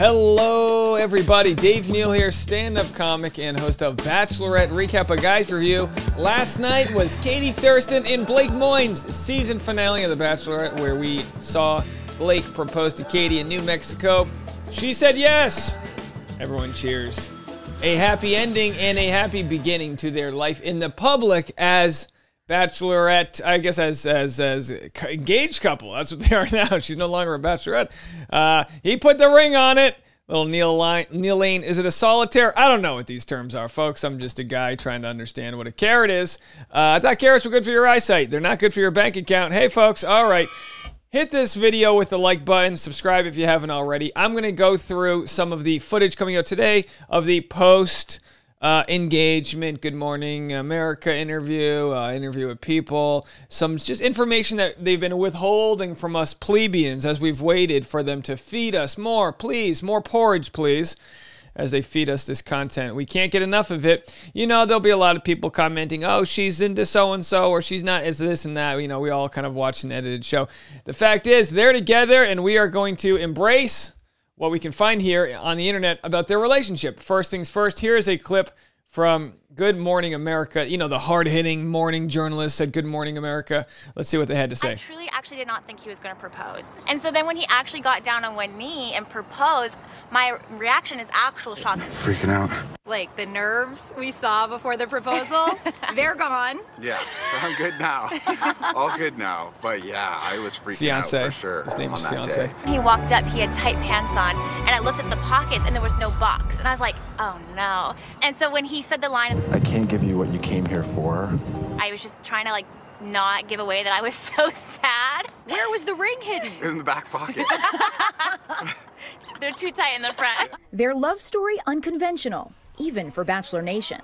Hello, everybody. Dave Neal here, stand-up comic and host of Bachelorette Recap, a Guy's Review. Last night was Katie Thurston and Blake Moynes' season finale of The Bachelorette, where we saw Blake propose to Katie in New Mexico. She said yes. Everyone cheers. A happy ending and a happy beginning to their life in the public as Bachelorette, I guess as engaged couple. That's what they are now. She's no longer a Bachelorette. He put the ring on it. Little Neal Lane. Is it a solitaire? I don't know what these terms are, folks. I'm just a guy trying to understand what a carrot is. I thought carrots were good for your eyesight. They're not good for your bank account. Hey, folks. All right. Hit this video with the like button. Subscribe if you haven't already. I'm going to go through some of the footage coming out today of the post engagement, Good Morning America interview with people, some just information that they've been withholding from us plebeians as we've waited for them to feed us more, please, more porridge, please, as they feed us this content. We can't get enough of it. You know, there'll be a lot of people commenting, oh, she's into so-and-so, or she's not, it's this and that. You know, we all kind of watch an edited show. The fact is, they're together, and we are going to embrace what we can find here on the internet about their relationship. First things first, here is a clip from Good Morning America. You know, the hard-hitting morning journalist at Good Morning America. Let's see what they had to say. I truly actually did not think he was going to propose. And so then when he actually got down on one knee and proposed, my reaction is actual shock. Freaking out. Like the nerves we saw before the proposal, they're gone. Yeah, I'm good now. All good now. But yeah, I was freaking Fiance. out for sure. His name is Fiance. He walked up, he had tight pants on, and I looked at the pockets and there was no box. And I was like, oh no. And so when he said the line, I can't give you what you came here for. I was just trying to like not give away that I was so sad. Where was the ring hidden? It was in the back pocket. They're too tight in the front. Their love story unconventional, even for Bachelor Nation.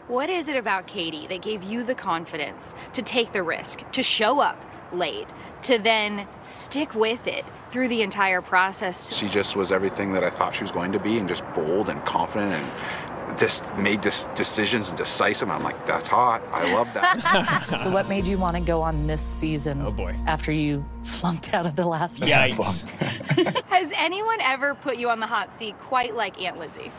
What is it about Katie that gave you the confidence to take the risk, to show up late, to then stick with it through the entire process? She just was everything that I thought she was going to be, and just bold and confident and just made decisions and decisive. I'm like, that's hot. I love that. So what made you want to go on this season? Oh boy. After you flunked out of the last one? Yikes. Has anyone ever put you on the hot seat quite like Aunt Lizzie?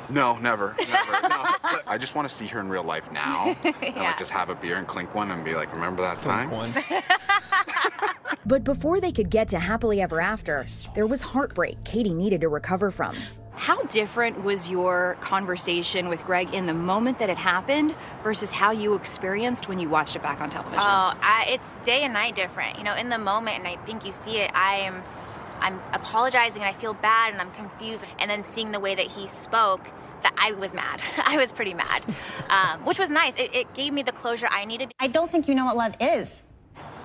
No, never. No. I just want to see her in real life now. And like just have a beer and clink one and be like, remember that time? But before they could get to happily ever after, there was heartbreak Katie needed to recover from. How different was your conversation with Greg in the moment that it happened versus how you experienced when you watched it back on television? Oh, it's day and night different. You know, in the moment, and I think you see it, I'm apologizing and I feel bad and I'm confused. And then seeing the way that he spoke, that I was mad. I was pretty mad, which was nice. It gave me the closure I needed. I don't think you know what love is.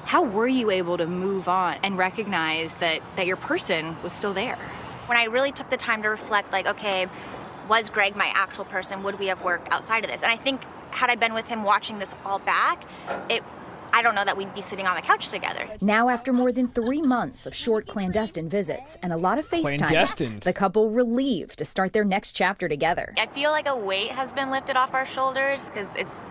How were you able to move on and recognize that your person was still there? When I really took the time to reflect, like, okay, was Greg my actual person? Would we have worked outside of this? And I think had I been with him watching this all back, I don't know that we'd be sitting on the couch together. Now, after more than 3 months of short clandestine visits and a lot of FaceTime, the couple relieved to start their next chapter together. I feel like a weight has been lifted off our shoulders because it's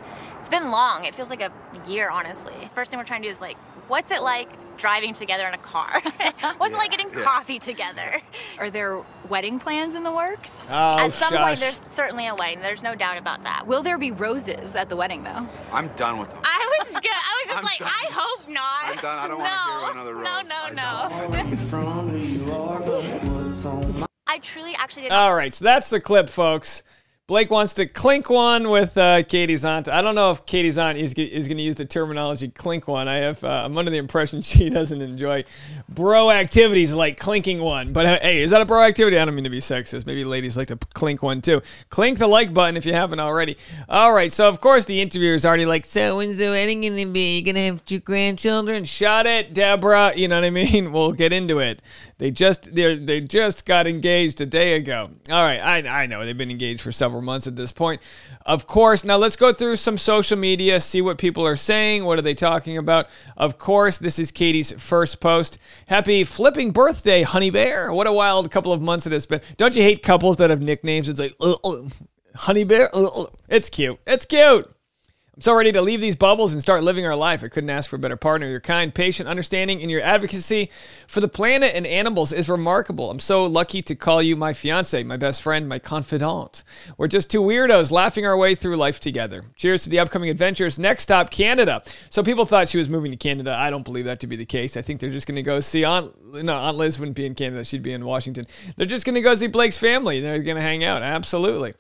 been long. It feels like a year, honestly. First thing we're trying to do is like, what's it like driving together in a car? What's it like getting coffee together? Are there wedding plans in the works? Oh, at some point, there's certainly a wedding. There's no doubt about that. Will there be roses at the wedding, though? I'm done with them. I was just like, done. I hope not. I'm done. I don't want to hear another rose. No. I truly actually did. All right, so that's the clip, folks. Blake wants to clink one with Katie's aunt. I don't know if Katie's aunt is going to use the terminology clink one. I'm under the impression she doesn't enjoy bro activities like clinking one. But hey, is that a bro activity? I don't mean to be sexist. Maybe ladies like to clink one too. Clink the like button if you haven't already. All right, so of course the interviewer's already like, so when's the wedding going to be? You going to have 2 grandchildren? Shut it, Deborah. You know what I mean? We'll get into it. They just got engaged a day ago. All right, I know they've been engaged for several months at this point. Of course, now let's go through some social media, see what people are saying. What are they talking about? Of course, this is Katie's first post. Happy flipping birthday, honey bear. What a wild couple of months it has been. Don't you hate couples that have nicknames? It's like, honey bear. It's cute. It's cute. I'm so ready to leave these bubbles and start living our life. I couldn't ask for a better partner. Your kind, patient, understanding, and your advocacy for the planet and animals is remarkable. I'm so lucky to call you my fiance, my best friend, my confidant. We're just two weirdos laughing our way through life together. Cheers to the upcoming adventures. Next stop, Canada. So people thought she was moving to Canada. I don't believe that to be the case. I think they're just going to go see Aunt Liz wouldn't be in Canada. She'd be in Washington. They're just going to go see Blake's family. They're going to hang out. Absolutely.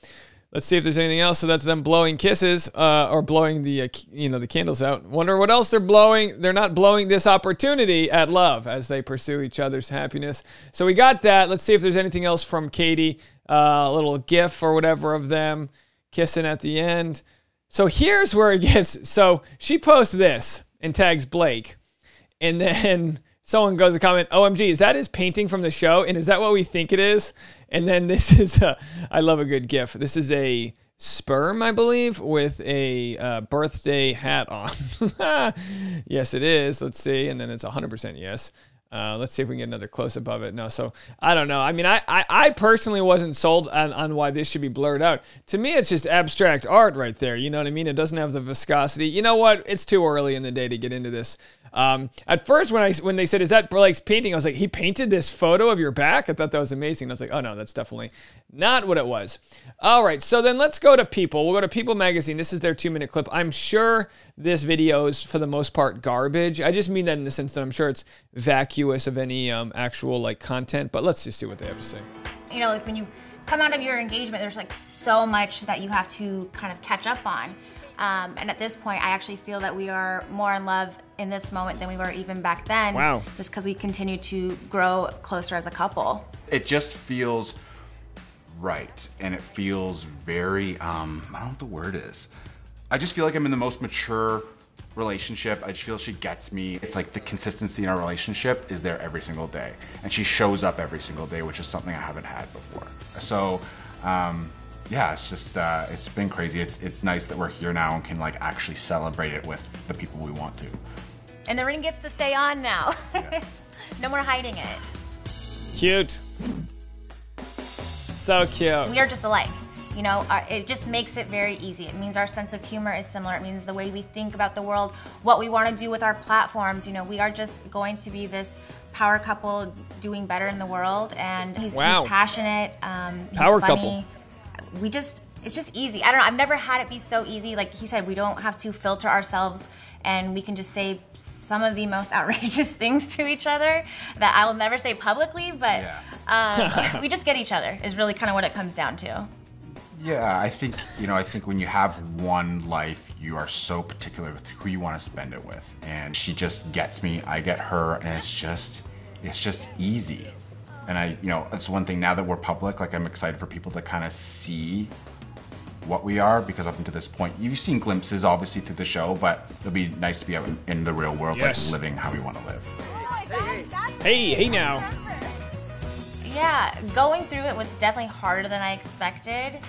Let's see if there's anything else. So that's them blowing kisses or blowing the the candles out. Wonder what else they're blowing. They're not blowing this opportunity at love as they pursue each other's happiness. So we got that. Let's see if there's anything else from Katie. A little gif or whatever of them kissing at the end. So here's where it gets. So she posts this and tags Blake. And then someone goes to comment, OMG, is that his painting from the show? And is that what we think it is? And then this is, I love a good GIF. This is a sperm, I believe, with a birthday hat on. Yes, it is. Let's see. And then it's 100% yes. Let's see if we can get another close-up of it. No, so I don't know. I mean, I personally wasn't sold on why this should be blurred out. To me, it's just abstract art right there. You know what I mean? It doesn't have the viscosity. You know what? It's too early in the day to get into this. At first, when they said, is that Blake's painting? I was like, he painted this photo of your back? I thought that was amazing. I was like, oh no, that's definitely not what it was. All right, so then let's go to People. We'll go to People Magazine. This is their 2-minute clip. I'm sure this video is, for the most part, garbage. I just mean that in the sense that I'm sure it's vacuous of any actual like content, but let's just see what they have to say. You know, like when you come out of your engagement, there's like so much that you have to kind of catch up on. And at this point, I actually feel that we are more in love in this moment than we were even back then. Wow. Just because we continue to grow closer as a couple. It just feels right. And it feels very, I don't know what the word is. I just feel like I'm in the most mature relationship. I just feel she gets me. It's like the consistency in our relationship is there every single day. And she shows up every single day, which is something I haven't had before. So, yeah, it's just, it's been crazy. It's nice that we're here now and can like actually celebrate it with the people we want to. And the ring gets to stay on now. Yeah. No more hiding it. Cute. So cute. We are just alike. You know, it just makes it very easy. It means our sense of humor is similar. It means the way we think about the world, what we want to do with our platforms. You know, we are just going to be this power couple doing better in the world. And he's passionate. He's power funny. couple. It's just easy. I don't know, I've never had it be so easy. Like he said, we don't have to filter ourselves and we can just say some of the most outrageous things to each other that I will never say publicly, but we just get each other is really kind of what it comes down to. Yeah, I think when you have one life, you are so particular with who you want to spend it with. And she just gets me, I get her, and it's just easy. And that's one thing now that we're public, like I'm excited for people to kind of see what we are, because up until this point, you've seen glimpses obviously through the show, but it'll be nice to be out in the real world, like living how we want to live. Hey now. Yeah, going through it was definitely harder than I expected.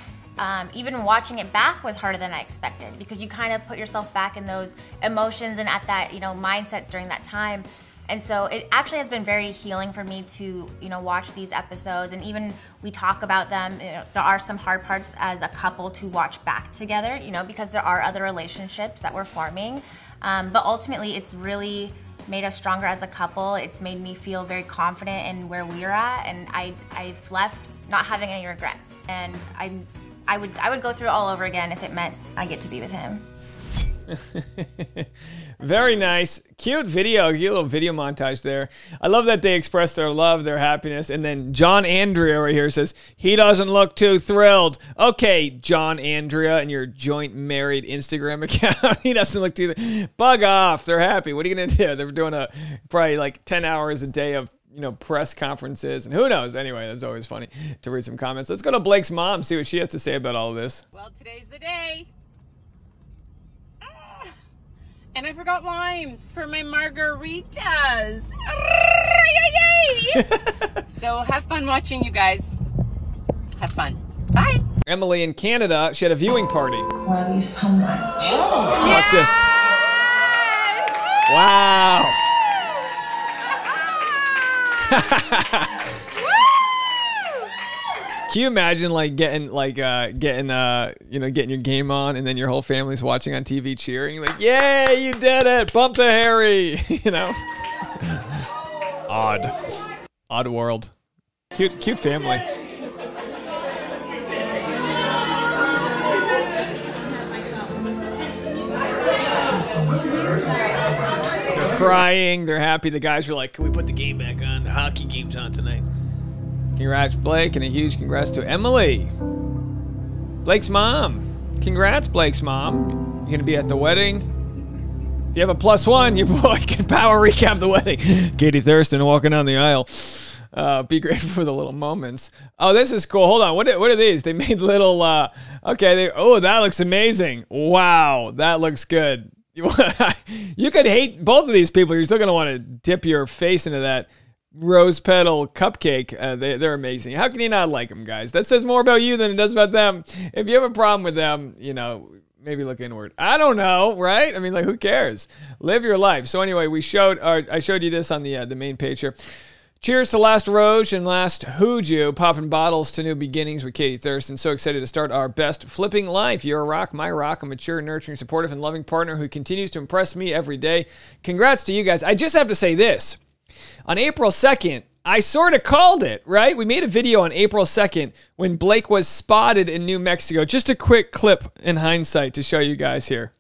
Even watching it back was harder than I expected, because you kind of put yourself back in those emotions and at that, mindset during that time. And so it actually has been very healing for me to, watch these episodes, and even we talk about them. There are some hard parts as a couple to watch back together, because there are other relationships that we're forming. But ultimately, it's really made us stronger as a couple. It's made me feel very confident in where we're at, and I've left not having any regrets. And I would go through it all over again if it meant I get to be with him. Very nice. Cute video. Cute little video montage there. I love that they express their love, their happiness. And then John Andrea right here says, he doesn't look too thrilled. Okay, John Andrea and your joint married Instagram account. He doesn't look too... Bug off. They're happy. What are you going to do? They're doing probably like 10 hours a day of press conferences, and who knows? Anyway, that's always funny to read some comments. Let's go to Blake's mom, see what she has to say about all of this. Well, today's the day. And I forgot limes for my margaritas. So have fun watching, you guys. Have fun. Bye. Emily in Canada, she had a viewing party. Love you so much. Oh, watch this. Wow. Can you imagine like getting your game on and then your whole family's watching on TV cheering like, "Yay, you did it! Bump the Harry!" You know? Odd world. Cute family. They're crying. They're happy. The guys are like, "Can we put the game back on? The hockey game's on tonight." Congrats, Blake, and a huge congrats to Emily, Blake's mom. Congrats, Blake's mom. You're gonna be at the wedding. If you have a +1, your boy can power recap the wedding. Katie Thurston walking down the aisle. Be grateful for the little moments. Oh, this is cool. Hold on. What are these? They made little. Okay. Oh, that looks amazing. Wow, that looks good. You could hate both of these people. You're still gonna want to dip your face into that rose petal cupcake. They're amazing. How can you not like them, guys? That says more about you than it does about them. If you have a problem with them, you know, maybe look inward. I don't know, right? I mean, like, who cares? Live your life. So anyway, I showed you this on the main page here. Cheers to last Roge and last Hooju, popping bottles to new beginnings with Katie Thurston. So excited to start our best flipping life. You're a rock, my rock, a mature, nurturing, supportive, and loving partner who continues to impress me every day. Congrats to you guys. I just have to say this. On April 2nd, I sort of called it, right? We made a video on April 2nd when Blake was spotted in New Mexico. Just a quick clip in hindsight to show you guys here.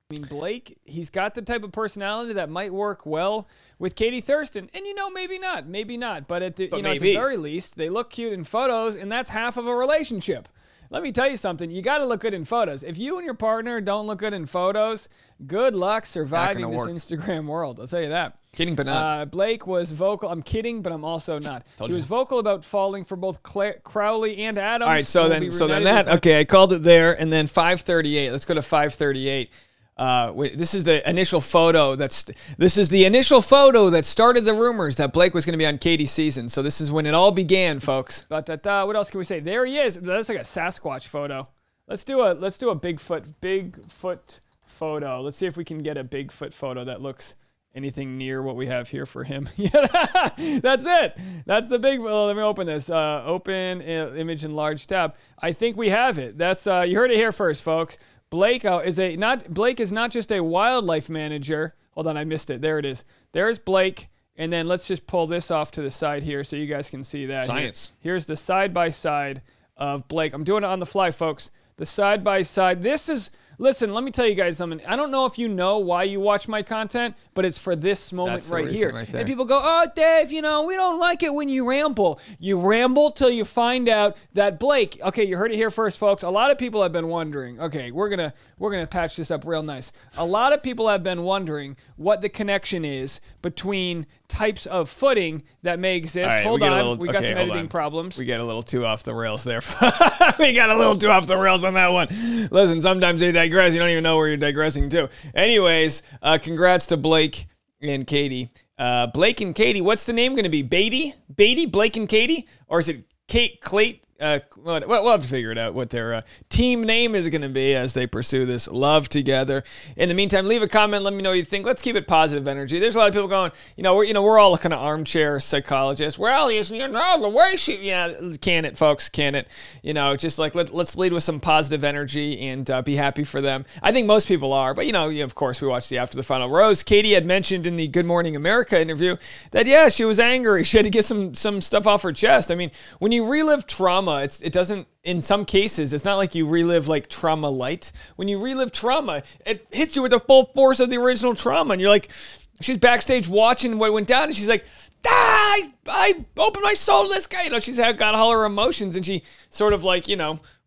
I mean, Blake, he's got the type of personality that might work well with Katie Thurston. And, you know, maybe not. But at the very least, they look cute in photos, and that's half of a relationship. Let me tell you something. You got to look good in photos. If you and your partner don't look good in photos, good luck surviving this Instagram world. I'll tell you that. Kidding, but not. Blake was vocal. I'm kidding, but I'm also not. He was vocal about falling for both Crowley and Adams. All right, so then that, okay, I called it there, and then 538. Let's go to 538. This is the initial photo that started the rumors that Blake was going to be on Katie's season. So this is when it all began, folks. What else can we say? There he is. That's like a Sasquatch photo. Let's do a Bigfoot photo. Let's see if we can get a Bigfoot photo that looks anything near what we have here for him. That's it. That's the big. Well, let me open this. Open image in large tab. I think we have it. That's you heard it here first, folks. Blake is not just a wildlife manager. Hold on, I missed it. There it is. There's Blake, and then let's just pull this off to the side here so you guys can see that. Science. Here's the side by side of Blake. I'm doing it on the fly, folks. The side by side. This is. Listen, let me tell you guys something. I don't know if you know why you watch my content, but it's for this moment right here. And people go, "Oh, Dave, you know, we don't like it when you ramble." You ramble till you find out that Blake. Okay, you heard it here first, folks. A lot of people have been wondering. Okay, we're gonna patch this up real nice. A lot of people have been wondering what the connection is between types of footing that may exist. Right, hold on, we got some editing problems. We got a little too off the rails there. We got a little too off the rails on that one. Listen, sometimes they digress. You don't even know where you're digressing to. Anyways, congrats to Blake and Katie. Blake and Katie, what's the name going to be? Beatty? Blake and Katie? Or is it Kate, Clayt? We'll have to figure it out what their team name is going to be as they pursue this love together. In the meantime, leave a comment. Let me know what you think. Let's keep it positive energy. There's a lot of people going, we're all kind of armchair psychologists. Well, the way she, can it, folks, can it? Just like let's lead with some positive energy and be happy for them. I think most people are, but of course, we watched the After the Final Rose. Katie had mentioned in the Good Morning America interview that she was angry. She had to get some stuff off her chest. I mean, when you relive trauma, it doesn't, in some cases, it's not like you relive like trauma light. When you relive trauma, it hits you with the full force of the original trauma. And you're like, she's backstage watching what went down, and she's like, I opened my soul to this guy. She's got all her emotions, and she sort of like,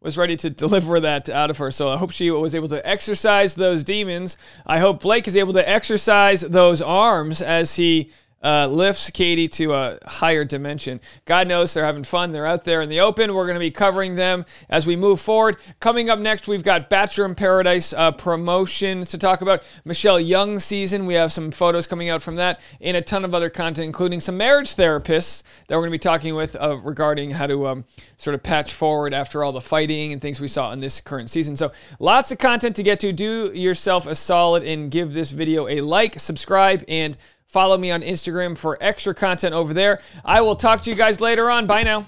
was ready to deliver that out of her. So I hope she was able to exercise those demons. I hope Blake is able to exercise those arms as he lifts Katie to a higher dimension. God knows they're having fun. They're out there in the open. We're going to be covering them as we move forward. Coming up next, we've got Bachelor in Paradise promotions to talk about. Michelle Young season. We have some photos coming out from that and a ton of other content, including some marriage therapists that we're going to be talking with regarding how to sort of patch forward after all the fighting and things we saw in this current season. So lots of content to get to. Do yourself a solid and give this video a like, subscribe, and follow me on Instagram for extra content over there. I will talk to you guys later on. Bye now.